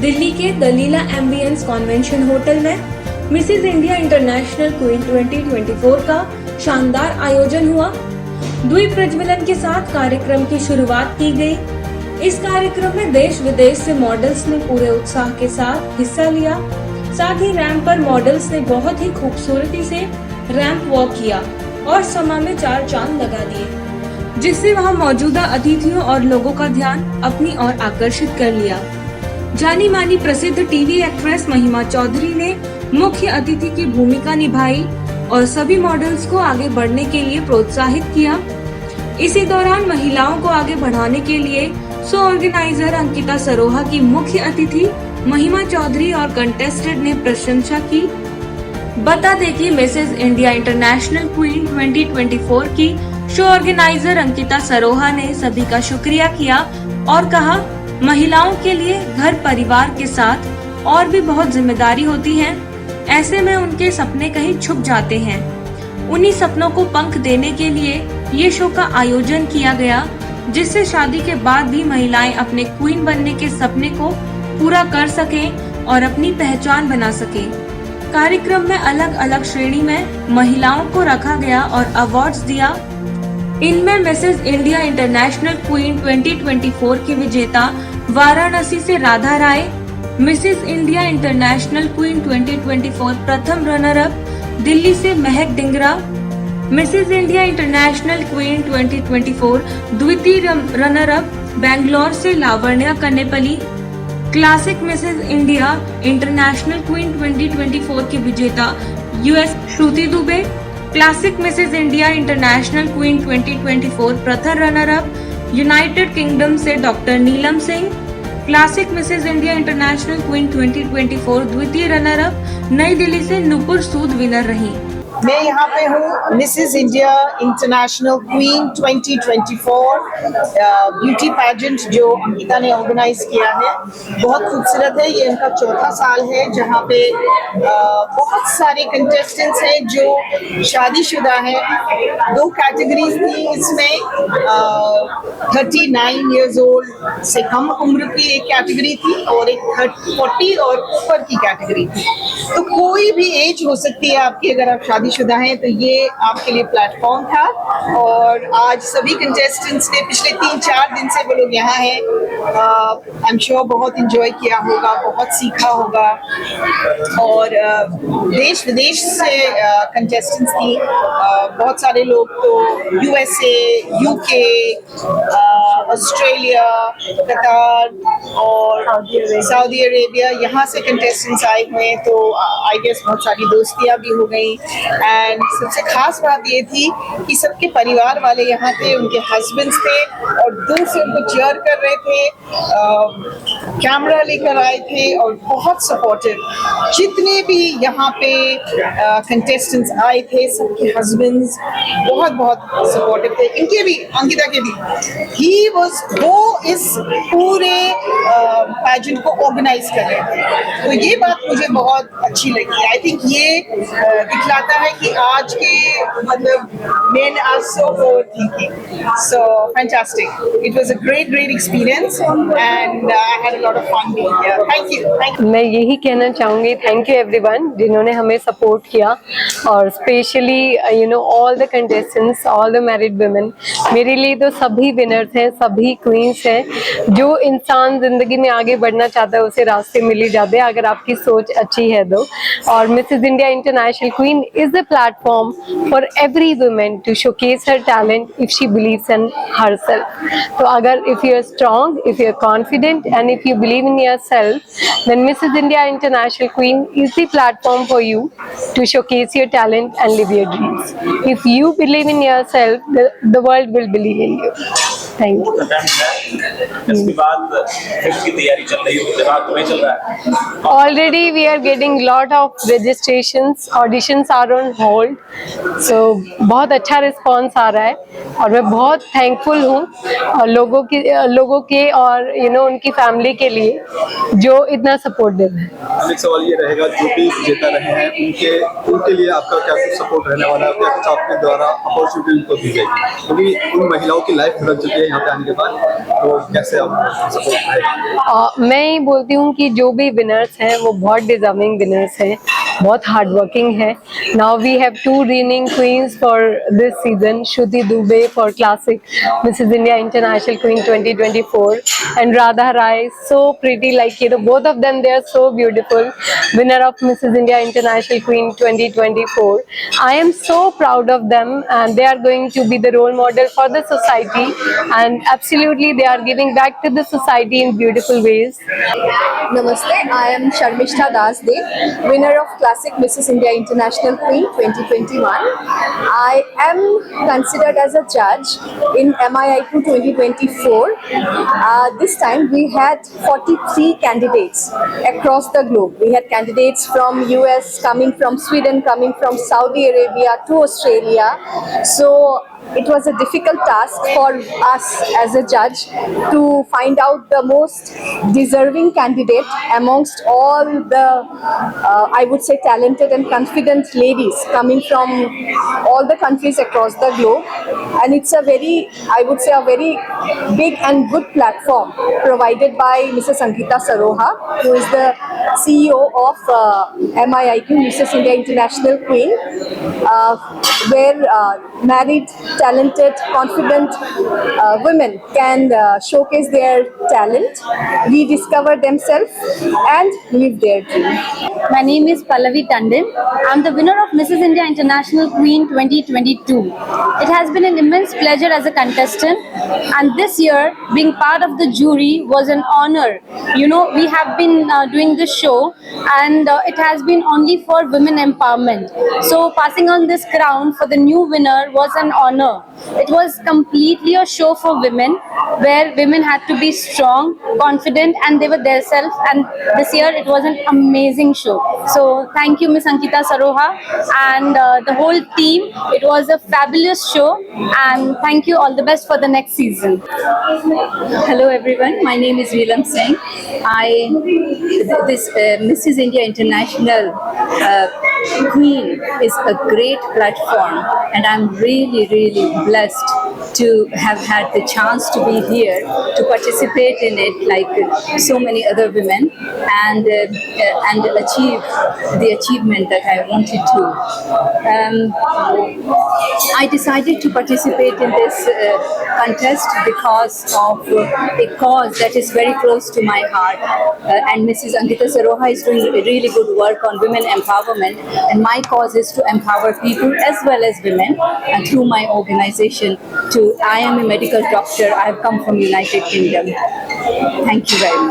दिल्ली के Delilah ambience convention hotel में Mrs India international queen 2024 का शानदार आयोजन हुआ। द्वीप प्रज्वलन के साथ कार्यक्रम की शुरुआत की गई। इस कार्यक्रम में देश विदेश से मॉडल्स ने पूरे उत्साह के साथ हिस्सा लिया। साथ ही रैंप पर मॉडल्स ने बहुत ही खूबसूरती से रैंप वॉक किया और समा में 4 चांद लगा दिए, जिससे वहां मौजूदा अतिथियों और लोगों का ध्यान अपनी ओर आकर्षित कर लिया। जानी मानी प्रसिद्ध टीवी एक्ट्रेस महिमा चौधरी ने मुख्य अतिथि की भूमिका निभाई और सभी मॉडल्स को आगे बढ़ने के लिए प्रोत्साहित किया। इसी दौरान महिलाओं को आगे बढ़ाने के लिए शो ऑर्गेनाइजर अंकिता सरोहा की मुख्य अतिथि महिमा चौधरी और कंटेस्टेंट ने प्रशंसा की। बता दें कि मिसेज इंडिया इंटरनेशनल क्वीन 2024 की शो ऑर्गेनाइजर अंकिता सरोहा ने सभी का शुक्रिया किया और कहा, महिलाओं के लिए घर परिवार के साथ और भी बहुत जिम्मेदारी होती है। ऐसे में उनके सपने कहीं छुप जाते हैं। उन्हीं सपनों को पंख देने के लिए ये शो का आयोजन किया गया, जिससे शादी के बाद भी महिलाएं अपने क्वीन बनने के सपने को पूरा कर सकें और अपनी पहचान बना सकें। कार्यक्रम में अलग अलग श्रेणी में महिलाओं को रखा गया और अवार्ड्स दिया। इनमें मिसेज इंडिया इंटरनेशनल क्वीन 2024 की विजेता वाराणसी से Radha Rai, Mrs India international queen 2024 प्रथम रनर अप दिल्ली से Mahak Dingra, Mrs India international queen 2024 द्वितीय रनर अप बेंगलोर से Lavanya Kannepalli, classic Mrs India international queen 2024 की विजेता US Shruti Dubey, classic Mrs India international queen 2024 प्रथम रनर अप यूनाइटेड किंगडम से doctor Neelam Singh, classic Mrs India international queen 2024 द्वितीय runner up नई दिल्ली से नुपुर सूद विनर रही। मैं यहाँ पे हूँ Mrs India international queen 2024 beauty pageant जो अंकिता ने ऑर्गेनाइज किया है। बहुत खूबसूरत है। ये इनका 4था साल है जहाँ पे बहुत सारे कंटेस्टेंट्स हैं जो शादीशुदा हैं। 2 कैटेगरीज थी इसमें, 39 इयर्स ओल्ड से कम उम्र की एक कैटेगरी थी और एक 40 और ऊपर की कैटेगरी थी। तो कोई भी एज हो सकती है आपकी, अगर आप शादीशुदा हैं तो ये आपके लिए प्लेटफॉर्म था। और आज सभी कंटेस्टेंट्स ने पिछले 3-4 दिन से वो लोग यहाँ हैं। आई एम श्योर बहुत इंजॉय किया होगा, बहुत सीखा होगा। और देश विदेश से कंटेस्टेंट्स थी। बहुत सारे लोग तो यूएसए, यूके, ऑस्ट्रेलिया, कतार और सऊदी अरेबिया यहाँ से कंटेस्टेंट्स आए हुए हैं। तो आई गेस बहुत सारी दोस्तियाँ भी हो गई। एंड सबसे खास बात ये थी कि सबके परिवार वाले यहाँ थे, उनके हस्बैंड्स थे और दूर से उनको चीयर कर रहे थे, कैमरा लेकर आए थे और बहुत सपोर्टिव। जितने भी यहाँ पे कंटेस्टेंट्स आए थे सबके हस्बैंड्स बहुत बहुत सपोर्टिव थे। इनके भी, अंकिता के भी। वो इस पूरे पैजेंट को ऑर्गेनाइज कर रहे थे। तो ये बात मुझे बहुत अच्छी लगी। आई थिंक ये दिखलाता है कि आज के मतलब men are so forward thinking. So fantastic. It was a great experience and I had a lot of fun being here. Thank you. मैं यही कहना चाहूँगी, थैंक यू एवरीवन जिन्होंने हमें सपोर्ट किया और specially all the contestants, all the married women. मेरे लिए तो सभी विनर्स हैं, सभी क्वींस हैं। जो इंसान जिंदगी में आगे बढ़ना चाहता है उसे रास्ते मिल ही जाते हैं अगर आपकी सोच अच्छी है तो। और Mrs India international queen is a platform for every women to showcase her talent if she believes in herself. So अगर if you are strong, if you are confident and if you believe in yourself, then Mrs. India International Queen is the platform for you to showcase your talent and live your dreams. If you believe in yourself, the world will believe in you. Thank you. इसके बाद film की तैयारी चल रही है, दिमाग तुम्हें चल रहा है? Already we are getting lot of registrations, auditions are on hold. So बहुत अच्छा रिस्पॉन्स आ रहा है और मैं बहुत थैंकफुल हूँ लोगों के और उनकी फैमिली के लिए जो इतना सपोर्ट दे रहे हैं। एक सवाल ये रहेगा, जो भी विजेता रहे हैं उनके लिए आपका क्या कुछ सपोर्ट रहने वाला है? क्या कुछ आपके द्वारा अपॉर्चुनिटी उनको दी जाएगी? क्योंकि उन महिलाओं की लाइफ बदल चुकी है यहाँ पे आने के बाद। तो कैसे आप सपोर्ट करें? मैं ये बोलती हूँ कि जो भी विनर्स हैं वो बहुत डिजर्विंग विनर्स हैं, बहुत हार्ड वर्किंग है. Now we have 2 reigning queens for this season, Shruti Dubey for Classic Mrs. India International Queen 2024 and Radha Rai, so pretty like you know, both of them, they are so beautiful, winner of Mrs. India International Queen 2024. I am so proud of them and they are going to be the role model for the society, and absolutely they are giving back to the society in beautiful ways. Namaste, I am Sharmishta Das De, winner of Classic Mrs. India International Queen 2021. I am considered as a judge in MIIQ 2024. This time we had 43 candidates across the globe. We had candidates from US, coming from Sweden, coming from Saudi Arabia to Australia. So it was a difficult task for us as a judge to find out the most deserving candidate amongst all the I would say talented and confident ladies coming from all the countries across the globe. And it's a very, I would say, a very big and good platform provided by Mrs. Ankita Saroha, who is the CEO of MIIQ, Mrs. India International Queen, where married, talented, confident women can showcase their talent, rediscover themselves and live their dream. My name is Pallavi Tandon. I'm the winner of Mrs. India International Queen 2022. It has been an immense pleasure as a contestant, and this year being part of the jury was an honor. You know, we have been doing this show and it has been only for women empowerment. So passing on this crown for the new winner was an honor. It was completely a show for women, where women had to be strong, confident, and they were their self. And this year it was an amazing show. So thank you, Miss Ankita Saroha, and the whole team. It was a fabulous show, and thank you. All the best for the next season. Hello everyone, my name is Neelam Singh. This Mrs. India International Queen is a great platform, and I'm really blessed to have had the chance to be here to participate in it like so many other women, and achieve the achievement that I wanted to. I decided to participate in this contest because of a cause that is very close to my heart, and Mrs. Ankita Saroha is doing really good work on women empowerment, and my cause is to empower people as well as women, and through my organization. I am a medical doctor. I have come from United Kingdom. Thank you very much.